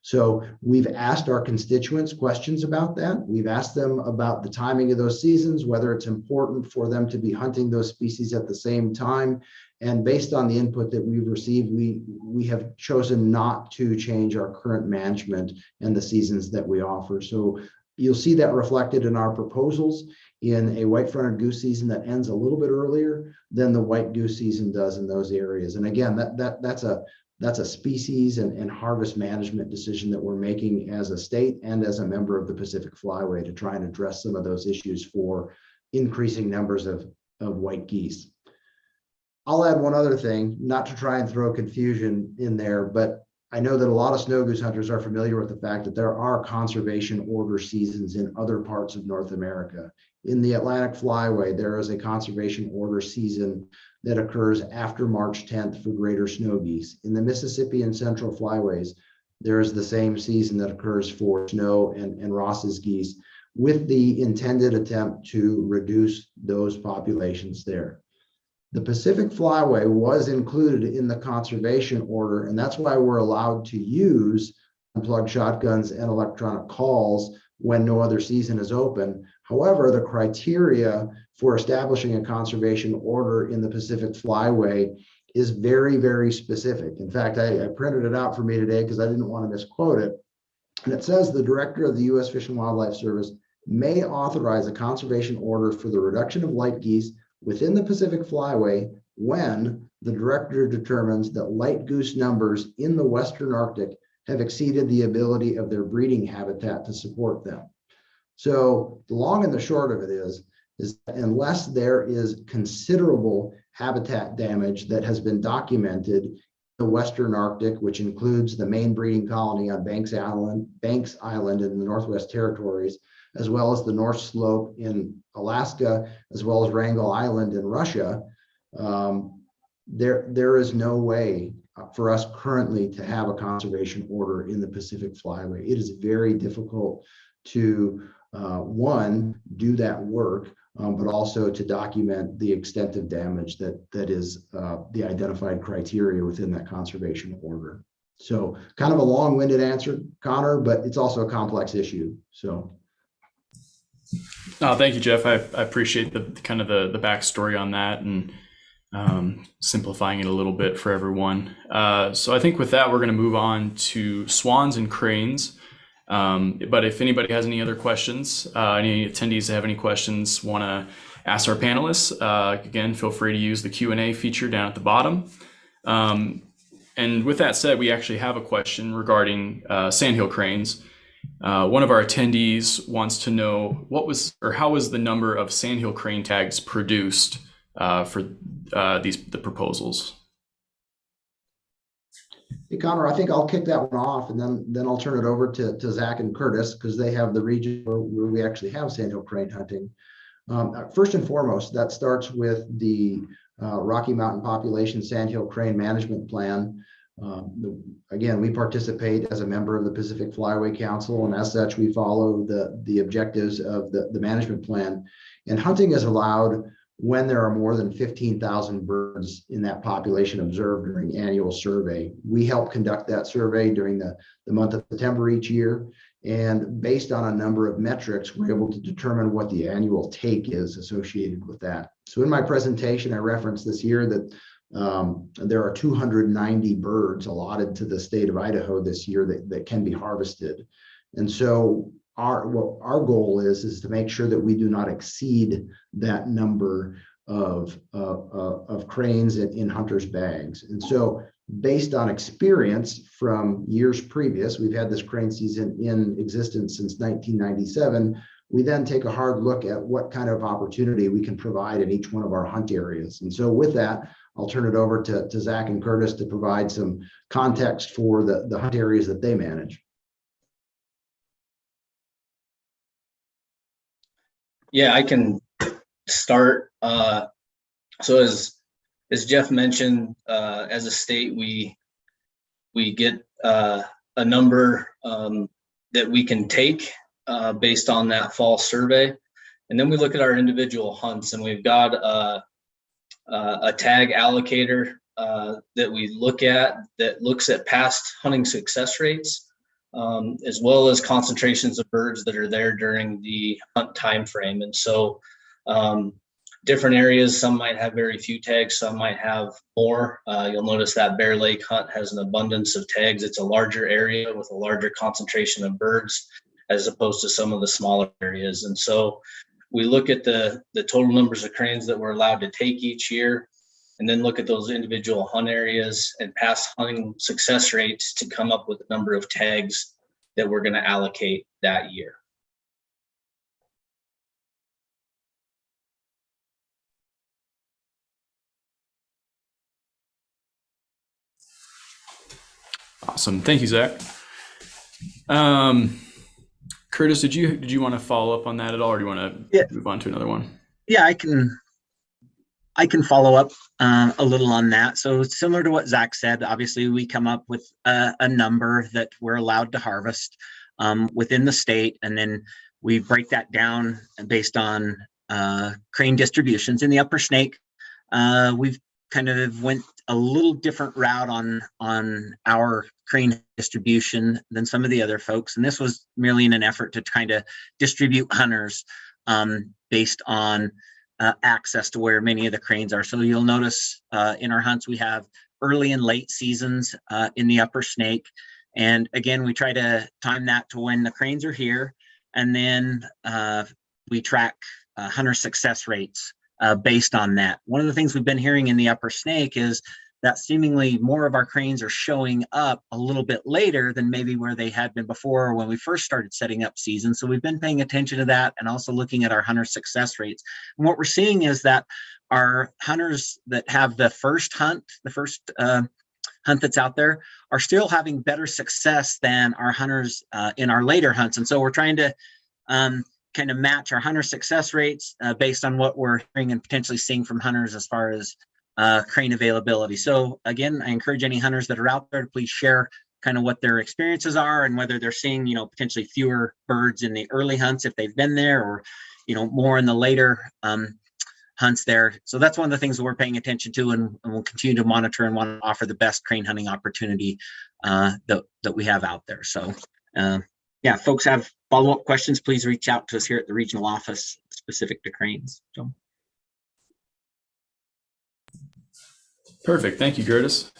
So we've asked our constituents questions about that. We've asked them about the timing of those seasons, whether it's important for them to be hunting those species at the same time. And based on the input that we've received, we have chosen not to change our current management and the seasons that we offer. So you'll see that reflected in our proposals in a white-fronted goose season that ends a little bit earlier than the white goose season does in those areas. And again, that's a species and harvest management decision that we're making as a state and as a member of the Pacific Flyway to try and address some of those issues for increasing numbers of white geese. I'll add one other thing, not to try and throw confusion in there, but I know that a lot of snow goose hunters are familiar with the fact that there are conservation order seasons in other parts of North America. In the Atlantic Flyway, there is a conservation order season that occurs after March 10th for greater snow geese. In the Mississippi and Central Flyways, there is the same season that occurs for snow and Ross's geese, with the intended attempt to reduce those populations there. The Pacific Flyway was included in the conservation order, and that's why we're allowed to use unplugged shotguns and electronic calls when no other season is open. However, the criteria for establishing a conservation order in the Pacific Flyway is very, very specific. In fact, I printed it out for me today because I didn't want to misquote it. And it says the director of the U.S. Fish and Wildlife Service may authorize a conservation order for the reduction of light geese within the Pacific Flyway when the director determines that light goose numbers in the Western Arctic have exceeded the ability of their breeding habitat to support them. So the long and the short of it is that unless there is considerable habitat damage that has been documented in the Western Arctic, which includes the main breeding colony on Banks Island in the Northwest Territories, as well as the North Slope in Alaska, as well as Wrangel Island in Russia, there is no way for us currently to have a conservation order in the Pacific Flyway. It is very difficult to one, do that work, but also to document the extent of damage that is the identified criteria within that conservation order. So kind of a long-winded answer, Connor, but it's also a complex issue. So. Oh, thank you, Jeff. I appreciate the kind of the backstory on that and simplifying it a little bit for everyone. So I think with that, we're going to move on to Swans and Cranes. But if anybody has any other questions, any attendees that have any questions, want to ask our panelists, again, feel free to use the Q&A feature down at the bottom. And with that said, we actually have a question regarding Sandhill cranes. One of our attendees wants to know how was the number of Sandhill crane tags produced for the proposals? Hey, Connor, I think I'll kick that one off, and then I'll turn it over to Zach and Curtis, because they have the region where we actually have Sandhill crane hunting. First and foremost, that starts with the Rocky Mountain Population Sandhill Crane Management Plan. Again, we participate as a member of the Pacific Flyway Council, and as such, we follow the objectives of the management plan. And hunting is allowed when there are more than 15,000 birds in that population observed during annual survey. We help conduct that survey during the month of September each year. And based on a number of metrics, we're able to determine what the annual take is associated with that. So in my presentation, I referenced this year that there are 290 birds allotted to the state of Idaho this year that can be harvested. And so our goal is to make sure that we do not exceed that number of cranes in hunters' bags. And so based on experience from years previous, we've had this crane season in existence since 1997. We then take a hard look at what kind of opportunity we can provide in each one of our hunt areas. And so with that, I'll turn it over to Zach and Curtis to provide some context for the hunt areas that they manage. Yeah, I can start. So as Jeff mentioned, as a state, we get a number that we can take based on that fall survey. And then we look at our individual hunts, and we've got a tag allocator that we look at that looks at past hunting success rates, as well as concentrations of birds that are there during the hunt time frame. And so different areas, some might have very few tags, some might have more. You'll notice that Bear Lake hunt has an abundance of tags. It's a larger area with a larger concentration of birds as opposed to some of the smaller areas. And so we look at the total numbers of cranes that we're allowed to take each year, and then look at those individual hunt areas and past hunting success rates to come up with the number of tags that we're going to allocate that year. Awesome. Thank you, Zach. Curtis, did you want to follow up on that at all, or do you want to move on to another one? Yeah, I can follow up a little on that. So similar to what Zach said, obviously we come up with a number that we're allowed to harvest within the state, and then we break that down based on crane distributions. In the Upper Snake, we've kind of went a little different route on our crane distribution than some of the other folks, and this was merely in an effort to kind of distribute hunters based on access to where many of the cranes are. So you'll notice in our hunts we have early and late seasons in the Upper Snake, and again we try to time that to when the cranes are here, and then we track hunter success rates based on that. One of the things we've been hearing in the Upper Snake is that seemingly more of our cranes are showing up a little bit later than maybe where they had been before when we first started setting up season. So we've been paying attention to that and also looking at our hunter success rates. And what we're seeing is that our hunters that have the first hunt that's out there are still having better success than our hunters in our later hunts. And so we're trying to kind of match our hunter success rates based on what we're hearing and potentially seeing from hunters as far as crane availability. So again, I encourage any hunters that are out there to please share kind of what their experiences are and whether they're seeing, potentially fewer birds in the early hunts if they've been there, or, more in the later hunts there. So that's one of the things that we're paying attention to, and we'll continue to monitor and want to offer the best crane hunting opportunity that we have out there. So yeah, folks have follow-up questions, please reach out to us here at the regional office specific to cranes. So. Perfect. Thank you, Curtis.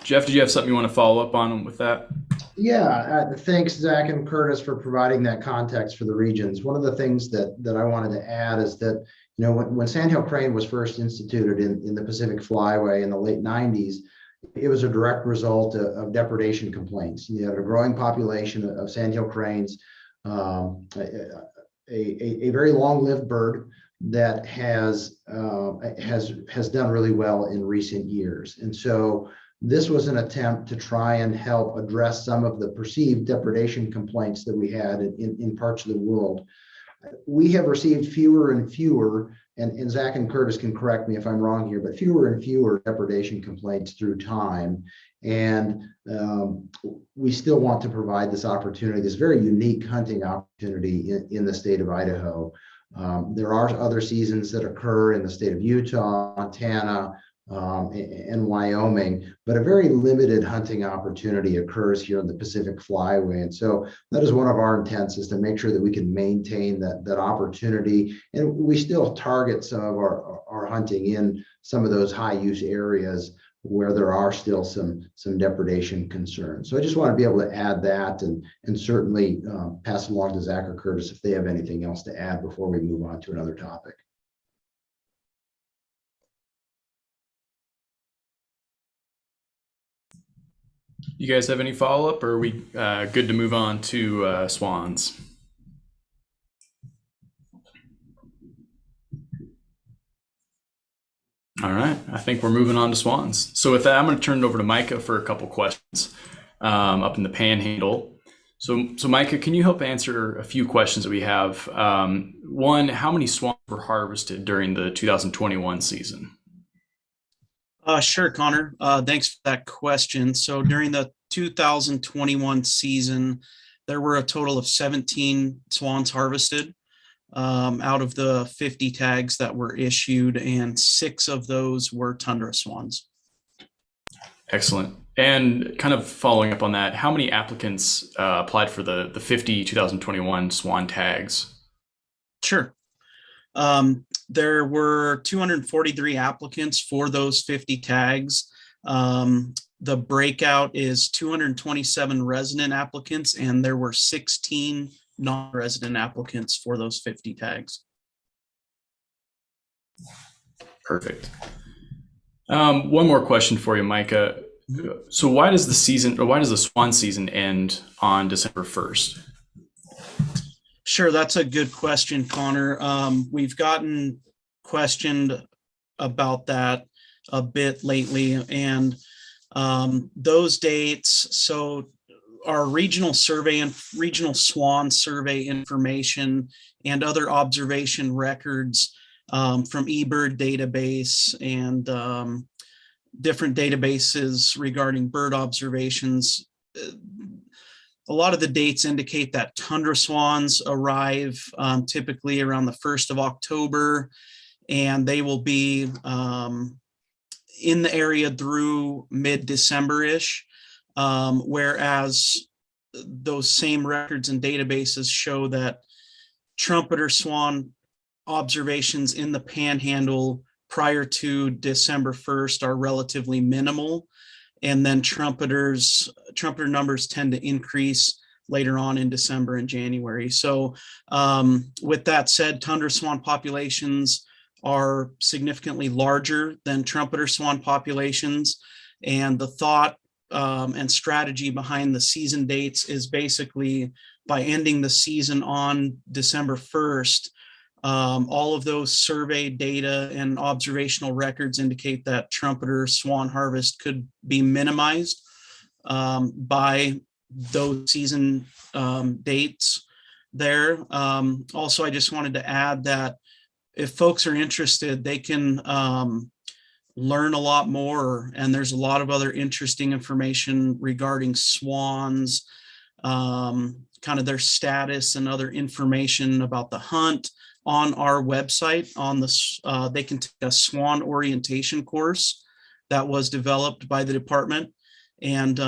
Jeff, did you have something you want to follow up on with that? Yeah, thanks, Zach and Curtis, for providing that context for the regions. One of the things that I wanted to add is that, when Sandhill crane was first instituted in the Pacific Flyway in the late 90s, it was a direct result of depredation complaints. You had a growing population of Sandhill cranes, a very long-lived bird that has done really well in recent years. And so this was an attempt to try and help address some of the perceived depredation complaints that we had in parts of the world. We have received fewer and fewer, and Zach and Curtis can correct me if I'm wrong here, but fewer and fewer depredation complaints through time. And we still want to provide this opportunity, this very unique hunting opportunity in the state of Idaho. There are other seasons that occur in the state of Utah, Montana, and Wyoming, but a very limited hunting opportunity occurs here in the Pacific Flyway. And so that is one of our intents, is to make sure that we can maintain that opportunity. And we still target some of our hunting in some of those high use areas where there are still some depredation concerns. So I just want to be able to add that, and certainly pass along to Zach or Curtis if they have anything else to add before we move on to another topic. You guys have any follow-up, or are we good to move on to swans? All right, I think we're moving on to swans. So with that, I'm going to turn it over to Micah for a couple questions up in the Panhandle. So Micah, can you help answer a few questions that we have? One, how many swans were harvested during the 2021 season? Sure, Connor. Thanks for that question. So during the 2021 season, there were a total of 17 swans harvested out of the 50 tags that were issued, and 6 of those were tundra swans. Excellent. And kind of following up on that, how many applicants applied for the 50 2021 swan tags? Sure. There were 243 applicants for those 50 tags. The breakout is 227 resident applicants, and there were 16 non-resident applicants for those 50 tags. Perfect. One more question for you, Micah. So why does the swan season end on December 1st? Sure, that's a good question, Connor. We've gotten questioned about that a bit lately, and those dates, so our regional survey and regional swan survey information and other observation records from eBird database and different databases regarding bird observations, a lot of the dates indicate that tundra swans arrive typically around the 1st of October, and they will be in the area through mid-December-ish, whereas those same records and databases show that trumpeter swan observations in the Panhandle prior to December 1st are relatively minimal. And then trumpeter numbers tend to increase later on in December and January. So with that said, tundra swan populations are significantly larger than trumpeter swan populations. And the thought and strategy behind the season dates is basically by ending the season on December 1st, all of those survey data and observational records indicate that trumpeter swan harvest could be minimized by those season dates there. Also, I just wanted to add that if folks are interested, they can learn a lot more. And there's a lot of other interesting information regarding swans, kind of their status and other information about the hunt on our website. They can take a swan orientation course that was developed by the department. And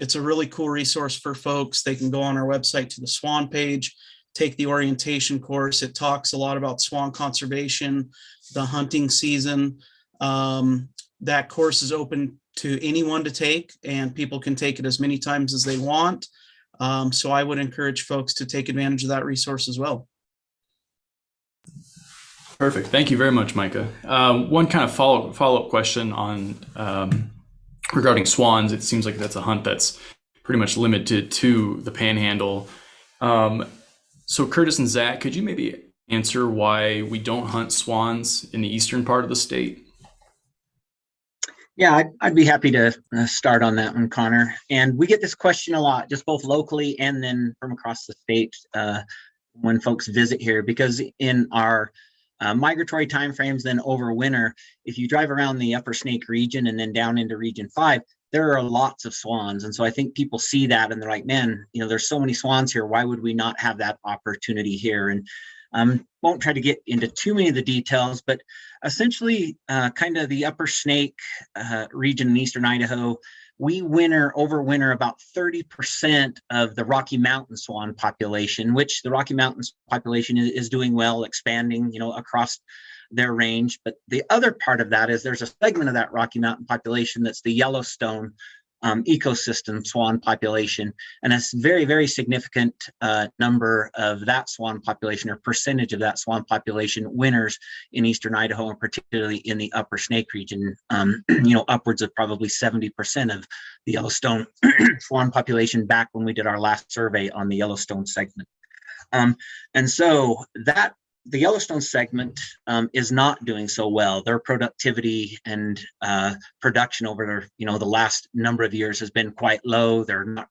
it's a really cool resource for folks. They can go on our website to the Swan page, take the orientation course. It talks a lot about swan conservation, the hunting season. That course is open to anyone to take, and people can take it as many times as they want. So I would encourage folks to take advantage of that resource as well. Perfect. Thank you very much, Micah. One kind of follow-up question on regarding swans. It seems like that's a hunt that's pretty much limited to the Panhandle. So Curtis and Zach, could you maybe answer why we don't hunt swans in the eastern part of the state? Yeah, I'd be happy to start on that one, Connor. And we get this question a lot, just both locally and then from across the state when folks visit here, because in our migratory timeframes, then over winter, if you drive around the Upper Snake region and then down into Region 5, there are lots of swans. And so I think people see that and they're like, man, there's so many swans here. Why would we not have that opportunity here? And won't try to get into too many of the details, but essentially kind of the Upper Snake region in eastern Idaho, we overwinter about 30% of the Rocky Mountain swan population, which the Rocky Mountains population is doing well, expanding, across their range. But the other part of that is there's a segment of that Rocky Mountain population that's the Yellowstone ecosystem swan population, and a very, very significant number of that swan population, or percentage of that swan population, winters in eastern Idaho, and particularly in the Upper Snake region. Upwards of probably 70% of the Yellowstone swan population back when we did our last survey on the Yellowstone segment. And so that the Yellowstone segment is not doing so well. Their productivity and production over the last number of years has been quite low. They're not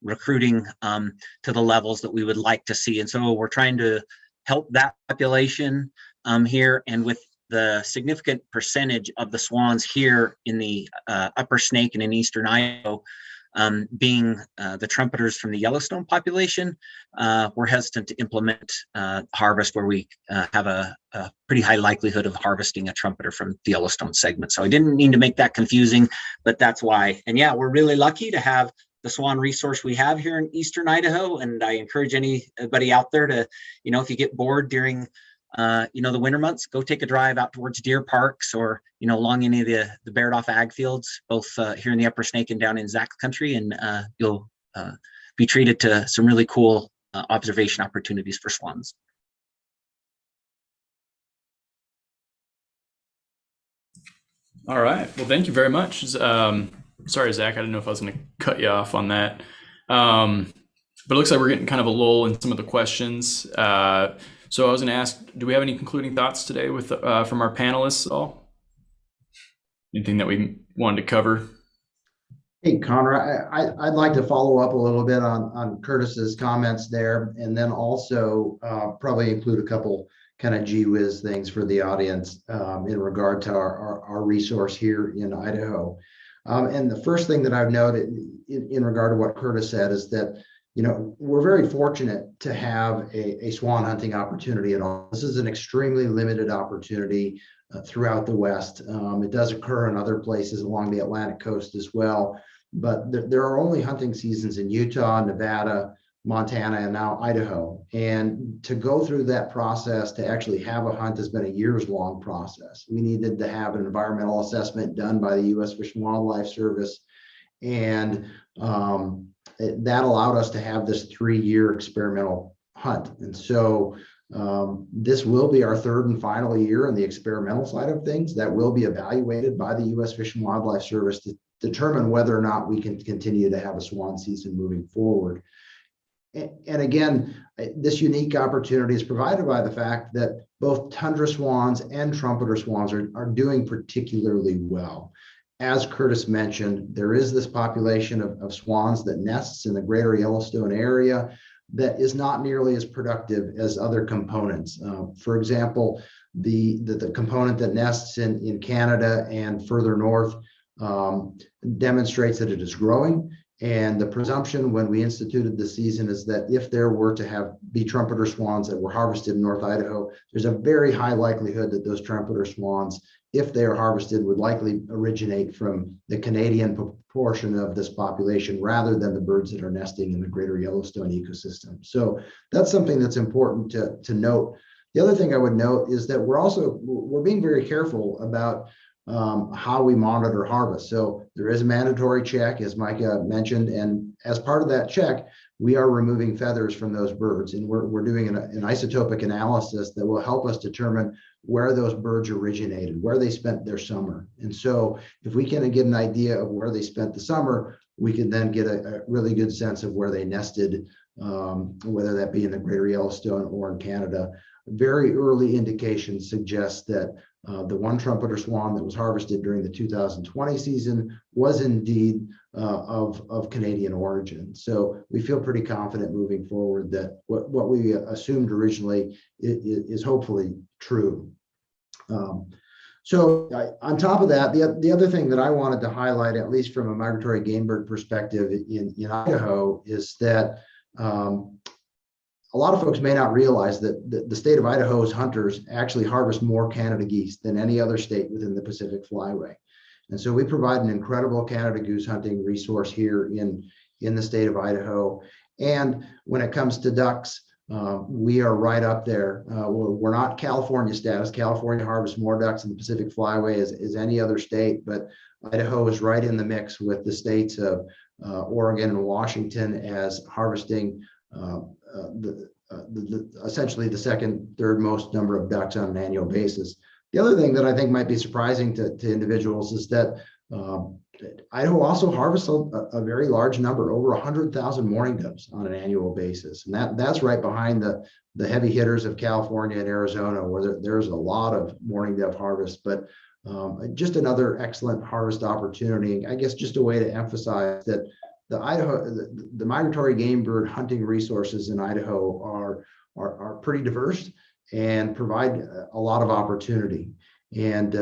recruiting to the levels that we would like to see. And so we're trying to help that population here. And with the significant percentage of the swans here in the Upper Snake and in eastern Idaho being the trumpeters from the Yellowstone population, we're hesitant to implement harvest where we have a pretty high likelihood of harvesting a trumpeter from the Yellowstone segment. So I didn't mean to make that confusing, but that's why. And yeah, we're really lucky to have the swan resource we have here in eastern Idaho. And I encourage anybody out there to, if you get bored during the winter months, go take a drive out towards deer parks or, along any of the bared off ag fields, both here in the Upper Snake and down in Zach's country. And you'll be treated to some really cool observation opportunities for swans. All right. Well, thank you very much. Sorry, Zach, I didn't know if I was going to cut you off on that. But it looks like we're getting kind of a lull in some of the questions. So I was going to ask, do we have any concluding thoughts today with from our panelists at all? Anything that we wanted to cover? Hey, Connor, I'd like to follow up a little bit on Curtis's comments there, and then also probably include a couple kind of gee whiz things for the audience in regard to our resource here in Idaho. And the first thing that I've noted in regard to what Curtis said is that we're very fortunate to have a swan hunting opportunity at all. This is an extremely limited opportunity throughout the West. It does occur in other places along the Atlantic coast as well, but there are only hunting seasons in Utah, Nevada, Montana, and now Idaho. And to go through that process to actually have a hunt has been a years-long process. We needed to have an environmental assessment done by the U.S. Fish and Wildlife Service, and that allowed us to have this 3-year experimental hunt. And so this will be our third and final year on the experimental side of things that will be evaluated by the U.S. Fish and Wildlife Service to determine whether or not we can continue to have a swan season moving forward. And again, this unique opportunity is provided by the fact that both tundra swans and trumpeter swans are doing particularly well. As Curtis mentioned, there is this population of swans that nests in the greater Yellowstone area that is not nearly as productive as other components. For example, the component that nests in Canada and further north demonstrates that it is growing. And the presumption when we instituted the season is that if there were to be trumpeter swans that were harvested in North Idaho, there's a very high likelihood that those trumpeter swans, if they are harvested, would likely originate from the Canadian proportion of this population rather than the birds that are nesting in the greater Yellowstone ecosystem. So that's something that's important to note. The other thing I would note is that we're being very careful about how we monitor harvest. So there is a mandatory check, as Micah mentioned, and as part of that check, we are removing feathers from those birds, and we're doing an isotopic analysis that will help us determine where those birds originated, where they spent their summer. And so if we can get an idea of where they spent the summer, we can then get a really good sense of where they nested, whether that be in the greater Yellowstone or in Canada. Very early indications suggest that the one trumpeter swan that was harvested during the 2020 season was indeed of Canadian origin. So we feel pretty confident moving forward that what we assumed originally is hopefully true. So on top of that, the other thing that I wanted to highlight, at least from a migratory game bird perspective in Idaho, is that a lot of folks may not realize that the state of Idaho's hunters actually harvest more Canada geese than any other state within the Pacific Flyway. And so we provide an incredible Canada goose hunting resource here in the state of Idaho. And when it comes to ducks, we are right up there. We're not California status. California harvests more ducks in the Pacific Flyway as any other state, but Idaho is right in the mix with the states of Oregon and Washington as harvesting essentially the third most number of ducks on an annual basis. The other thing that I think might be surprising to individuals is that Idaho also harvests a very large number, over 100,000 mourning doves on an annual basis. And that's right behind the heavy hitters of California and Arizona, where there's a lot of mourning dove harvest, but just another excellent harvest opportunity. I guess just a way to emphasize that the migratory game bird hunting resources in Idaho are pretty diverse and provide a lot of opportunity. And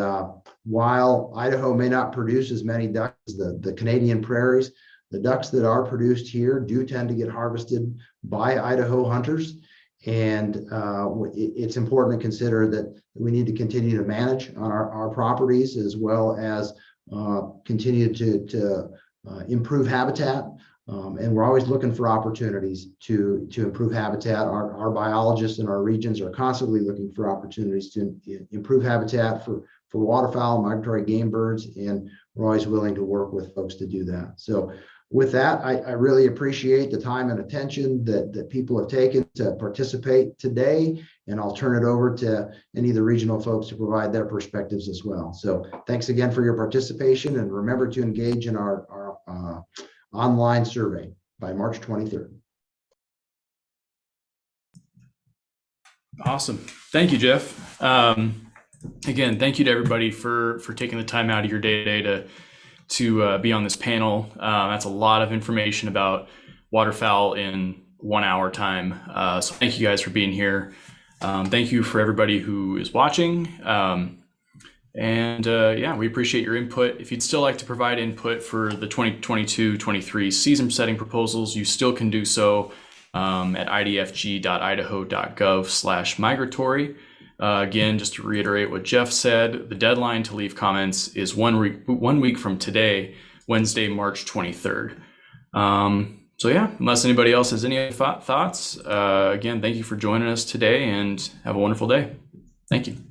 while Idaho may not produce as many ducks as the Canadian prairies, the ducks that are produced here do tend to get harvested by Idaho hunters. And it's important to consider that we need to continue to manage on our properties, as well as continue to improve habitat. And we're always looking for opportunities to improve habitat. Our biologists in our regions are constantly looking for opportunities to improve habitat for waterfowl, migratory game birds, and we're always willing to work with folks to do that. So with that, I really appreciate the time and attention that people have taken to participate today, and I'll turn it over to any of the regional folks to provide their perspectives as well. So thanks again for your participation, and remember to engage in our online survey by March 23rd. Awesome. Thank you, Jeff. Again, thank you to everybody for taking the time out of your day today to be on this panel. That's a lot of information about waterfowl in 1 hour time. So thank you guys for being here. Thank you for everybody who is watching. Yeah, we appreciate your input. If you'd still like to provide input for the 2022-23 season setting proposals, you still can do so at idfg.idaho.gov/migratory. Again, just to reiterate what Jeff said, the deadline to leave comments is 1 week from today, Wednesday, March 23rd. So yeah, unless anybody else has any thoughts, again, thank you for joining us today and have a wonderful day. Thank you.